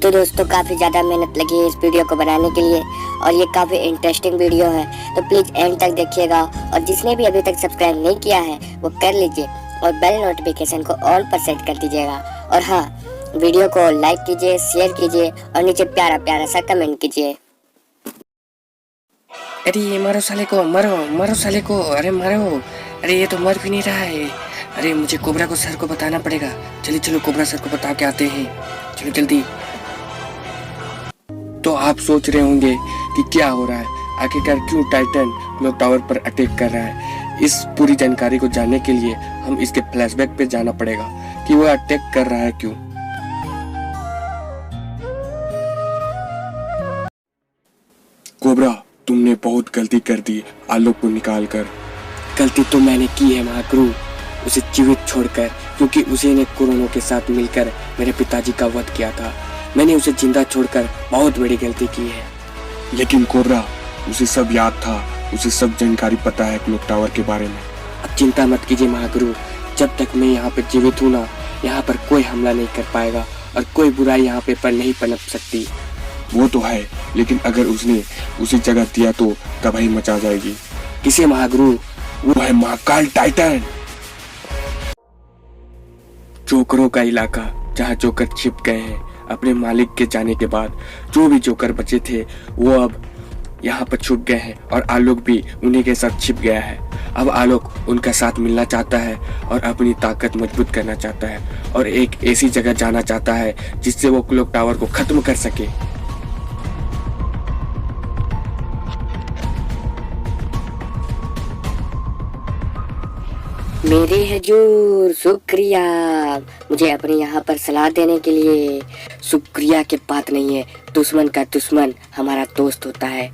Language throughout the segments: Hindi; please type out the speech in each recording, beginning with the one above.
तो दोस्तों काफ़ी ज़्यादा मेहनत लगी है इस वीडियो को बनाने के लिए और ये काफ़ी इंटरेस्टिंग वीडियो है, तो प्लीज़ एंड तक देखिएगा। और जिसने भी अभी तक सब्सक्राइब नहीं किया है वो कर लीजिए और बेल नोटिफिकेशन को ऑल पर सेट कर दीजिएगा। और हाँ, वीडियो को लाइक कीजिए, शेयर कीजिए और नीचे प्यारा प्यारा सा कमेंट कीजिए। अरे ये मारो साले को, मारो मारो साले को, अरे मारो। अरे ये तो मर भी नहीं रहा है। अरे मुझे कोबरा को सर को बताना पड़ेगा। चलिए चलो कोबरा सर को बता के आते हैं, चलो जल्दी। तो आप सोच रहे होंगे कि क्या हो रहा है, आखिरकार क्यों टाइटन क्लॉक टावर पर अटैक कर रहा है। इस पूरी जानकारी को जानने के लिए हम इसके फ्लैशबैक पे जाना पड़ेगा कि वो अटैक कर रहा है क्यों। कोबरा, तुमने बहुत गलती कर दी आलोक को निकाल कर। गलती तो मैंने की है महाक्रू, उसे जीवित छोड़कर, क्योंकि उसे ने कोरोना के साथ मिलकर मेरे पिताजी का वध किया था। मैंने उसे जिंदा छोड़कर बहुत बड़ी गलती की है। लेकिन कोबरा, उसे सब याद था, उसे सब जानकारी पता है क्लॉक टावर के बारे में। अब चिंता मत कीजिए महागुरु, जब तक मैं यहाँ पे जीवित हूँ ना, यहाँ पर कोई हमला नहीं कर पाएगा और कोई बुराई यहाँ पे पर नहीं पनप सकती। वो तो है, लेकिन अगर उसने उसी जगह दिया तो तबाही मचा जाएगी। किसे महागुरु? वो है महाकाल टाइटन, जोकरों का इलाका, जहाँ जोकर छिप गए हैं। अपने मालिक के जाने के बाद जो भी जोकर बचे थे वो अब यहाँ पर छुप गए हैं और आलोक भी उन्हीं के साथ छिप गया है। अब आलोक उनका साथ मिलना चाहता है और अपनी ताकत मजबूत करना चाहता है और एक ऐसी जगह जाना चाहता है जिससे वो क्लॉक टावर को खत्म कर सके। मेरे हजूर शुक्रिया, मुझे अपने यहाँ पर सलाह देने के लिए। शुक्रिया की बात नहीं है, दुश्मन का दुश्मन हमारा दोस्त होता है।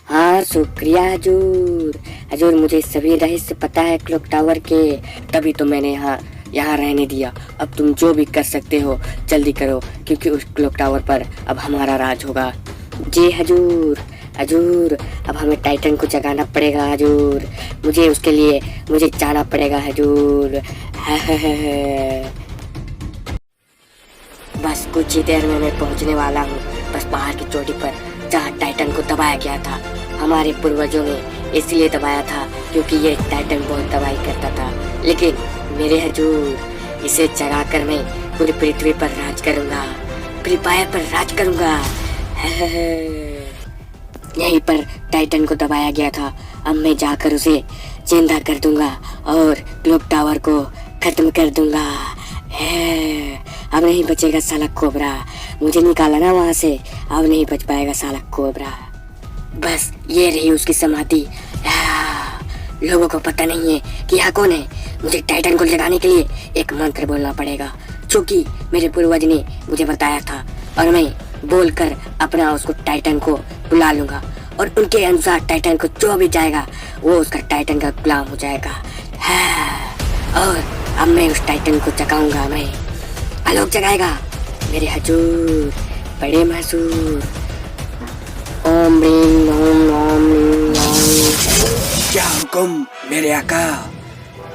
हाँ शुक्रिया हजूर। हजूर मुझे सभी रहस्य पता है क्लॉक टावर के, तभी तो मैंने यहाँ रहने दिया। अब तुम जो भी कर सकते हो जल्दी करो, क्योंकि उस क्लॉक टावर पर अब हमारा राज होगा। जी हजूर। हजूर अब हमें टाइटन को जगाना पड़ेगा हजूर, मुझे उसके लिए मुझे जाना पड़ेगा हजूर। बस कुछ ही देर में मैं पहुंचने वाला हूँ, बस पहाड़ की चोटी पर जहाँ टाइटन को दबाया गया था। हमारे पूर्वजों ने इसलिए दबाया था क्योंकि ये टाइटन बहुत तबाही करता था, लेकिन मेरे हजूर इसे जगाकर मैं पूरी पृथ्वी पर राज करूँगा, फ्री फायर पर राज करूँगा। यहीं पर टाइटन को दबाया गया था, अब मैं जाकर उसे जिंदा कर दूंगा और क्लॉक टावर को खत्म कर दूंगा। अब नहीं बचेगा साला कोबरा, मुझे निकाला ना वहां से, अब नहीं बच पाएगा साला कोबरा। बस ये रही उसकी समाधि। लोगों को पता नहीं है कि यह कौन है। मुझे टाइटन को जगाने के लिए एक मंत्र बोलना पड़ेगा, जो कि मेरे पूर्वज ने मुझे बताया था, और मैं बोलकर अपना उसको टाइटन को बुला लूंगा और उनके अनुसार टाइटन को जो भी जाएगा वो उसका टाइटन का गुलाम हो जाएगा। और अब मैं उस टाइटन को जगाऊंगा, मैं आलोक जगाएगा मेरे हजूर बड़े महसूर। ओम रीम ओम ओम ओम। क्या हुक्म मेरे आका?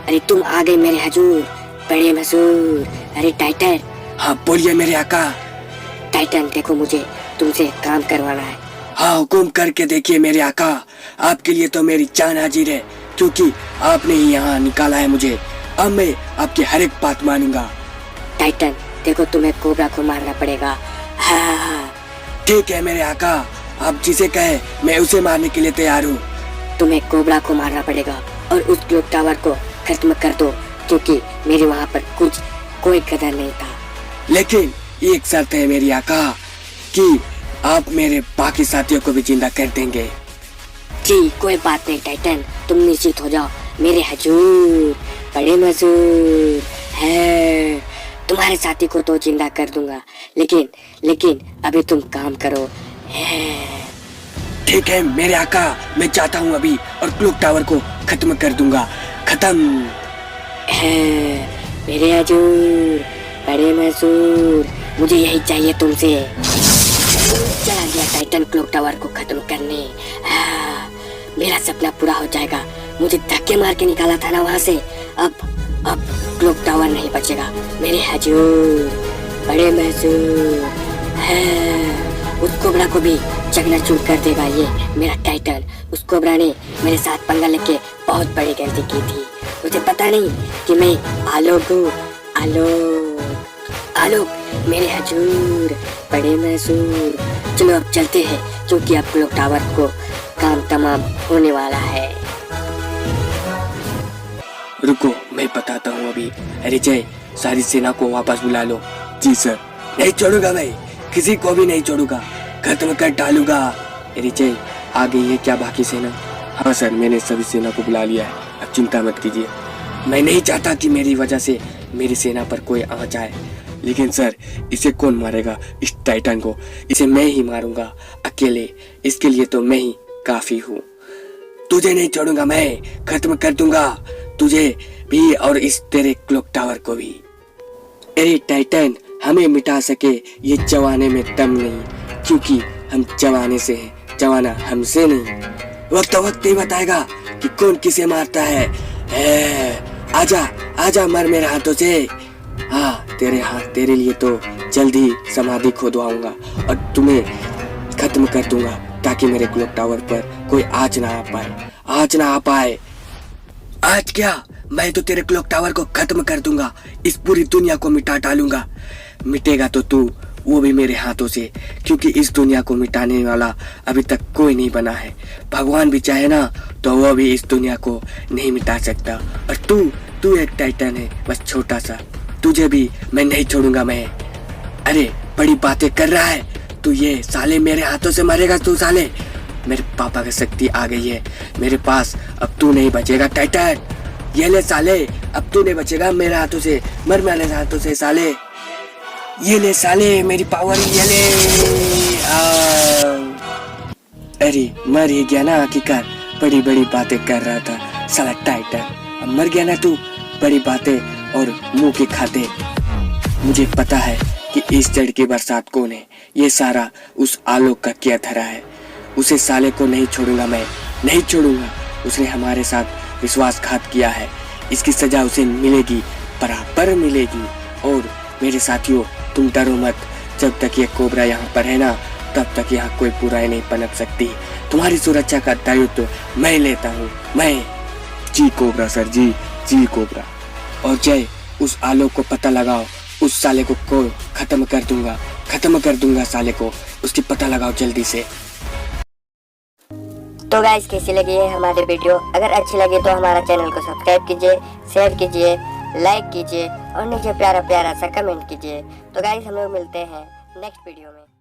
अरे तुम आ गए मेरे हजूर बड़े महसूर। अरे टाइटन। हाँ बोलिए मेरे आका। टाइटन देखो, मुझे तुमसे काम करवाना है। हाँ हुकुम करके देखिए मेरे आका, आपके लिए तो मेरी जान हाजिर है, क्योंकि आपने ही यहाँ निकाला है मुझे। अब मैं आपकी हर एक बात मानूंगा। टाइटन देखो, तुम्हें कोबरा को मारना पड़ेगा। हाँ ठीक है मेरे आका, आप जिसे कहे मैं उसे मारने के लिए तैयार हूँ। तुम्हें कोबरा को मारना पड़ेगा और उस क्लॉक टावर को खत्म कर दो, क्योंकि मेरे वहाँ पर कोई कदर नहीं था। लेकिन एक शर्त है मेरी आका कि आप मेरे बाकी साथियों को भी जिंदा कर देंगे। जी कोई बात नहीं टाइटन, तुम निश्चित हो जाओ मेरे हजूर बड़े मजूर है। तुम्हारे साथी को तो जिंदा कर दूंगा, लेकिन अभी तुम काम करो। ठीक है मेरे आका, मैं जाता हूँ अभी और क्लॉक टावर को खत्म कर दूंगा। खत्म है मेरे हजूर बड़े मजूर, मुझे यही चाहिए तुमसे। चला गया टाइटन क्लॉक टावर को खत्म करने। मेरा सपना पूरा हो जाएगा, मुझे धक्के मार के निकाला था ना वहाँ से। अब क्लॉक टावर नहीं बचेगा मेरे हजूर बड़े महसूर। उस कोबरा को भी चकनाचूर कर देगा ये मेरा टाइटन। उस कोबरा ने मेरे साथ पंगा लेके बहुत बड़ी गलती की थी। मुझे पता नहीं कि मैं आलोक हूँ। आलोक मेरे हजूर, बड़े मैसूर। चलो अब चलते हैं, क्योंकि अब क्लॉक टावर को काम तमाम होने वाला है। रुको, मैं बताता हूँ अभी। अरे जय, सारी सेना को वापस बुला लो। जी सर। नहीं छोड़ूंगा मैं, किसी को भी नहीं छोड़ूंगा, खत्म कर डालूंगा। अरे जय, आ गई है क्या बाकी सेना? हाँ सर, मैंने सभी सेना को बुला लिया है, अब चिंता मत कीजिए। मैं नहीं चाहता कि मेरी वजह से मेरी सेना पर कोई आ जाए। लेकिन सर, इसे कौन मारेगा, इस टाइटन को? इसे मैं ही मारूंगा अकेले। इसके लिए तो मैं ही काफी हूँ। तुझे नहीं छोड़ूंगा मैं, खत्म कर दूंगा तुझे भी और इस तेरे क्लॉक टावर को भी। अरे टाइटन, हमें मिटा सके ये जवाने में दम नहीं, क्योंकि हम जवाने से हैं, जवाना हमसे नहीं। वक्त ही बताएगा कि कौन किसे मारता है। आजा आजा, मर मेरे हाथों से। हाँ, तेरे लिए तो जल्द ही समाधि खोदवाऊंगा और तुम्हें खत्म कर दूंगा, ताकि मेरे क्लॉक टावर पर कोई आँच ना आ पाए। आज क्या, मैं तो तेरे क्लॉक टावर को खत्म कर दूंगा, इस पूरी दुनिया को मिटा डालूंगा। मिटेगा तो तू, वो भी मेरे हाथों से, क्योंकि इस दुनिया को मिटाने वाला अभी तक कोई नहीं बना है। भगवान भी चाहे ना तो वो भी इस दुनिया को नहीं मिटा सकता। और तू एक टाइटन है, बस छोटा सा, तुझे भी मैं नहीं छोड़ूंगा मैं। अरे बड़ी बातें कर रहा है तू, ये साले मेरे हाथों से मरेगा तू साले। मेरे पापा की शक्ति आ गई है मेरे पास, अब तू नहीं बचेगा टाइटन। ये ले साले, अब तू नहीं बचेगा मेरे हाथों से, मर मेरे हाथों से साले। ये ले साले, मेरी पावर ये ले। अरे मर ही गया ना आखिरकार, बड़ी बड़ी बातें कर रहा था साला टाइटन। अब मर गया ना तू, बड़ी बातें और मुंह के खाते। मुझे पता है कि इस जड़ की बरसात कौन है, ये सारा उस आलोक का किया धरा है। उसे साले को नहीं छोड़ूंगा मैं, नहीं छोड़ूंगा। उसने हमारे साथ विश्वासघात किया है, इसकी सजा उसे मिलेगी, बराबर मिलेगी। और मेरे साथियों, तुम डरो मत, जब तक ये कोबरा यहाँ पर है ना, तब तक यहाँ कोई बुराई नहीं पनप सकती। तुम्हारी सुरक्षा का दायित्व मैं लेता हूँ, मैं। जी कोबरा सर, जी कोबरा। और जय, उस आलोक को पता लगाओ, उस साले को खत्म कर दूंगा साले को, उसकी पता लगाओ जल्दी से। तो गाइस, कैसी लगी है हमारी वीडियो? अगर अच्छी लगी तो हमारा चैनल को सब्सक्राइब कीजिए, शेयर कीजिए, लाइक कीजिए और नीचे प्यारा प्यारा सा कमेंट कीजिए। तो गाइस, हम लोग मिलते हैं नेक्स्ट वीडियो में।